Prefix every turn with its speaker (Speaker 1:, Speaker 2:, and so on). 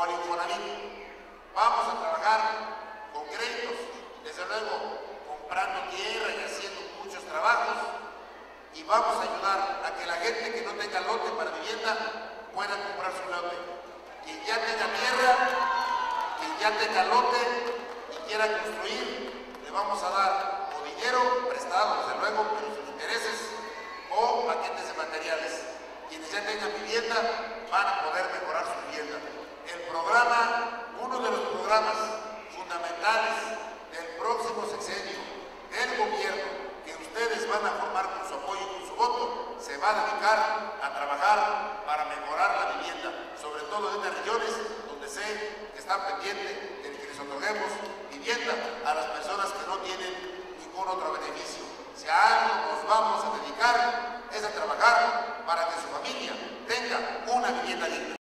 Speaker 1: o al Infonavit. Vamos a trabajar con créditos, desde luego comprando tierra y haciendo muchos trabajos, y vamos a ayudar a que la gente que no tenga lote para vivienda pueda comprar su lote. Quien ya tenga tierra, quien ya tenga lote y quiera construir, le vamos a dar o dinero prestado, desde luego, pero sin intereses, o paquetes de materiales. Quienes ya tengan vivienda van a poder mejorar su vivienda. El programa, uno de los programas fundamentales del próximo sexenio del gobierno que ustedes van a formar con su apoyo y con su voto, se va a dedicar a trabajar para mejorar la vivienda, sobre todo en estas regiones donde sé que están pendientes de que les otorguemos vivienda a las personas que no tienen ningún otro beneficio. Si a algo nos vamos a dedicar es a trabajar para que su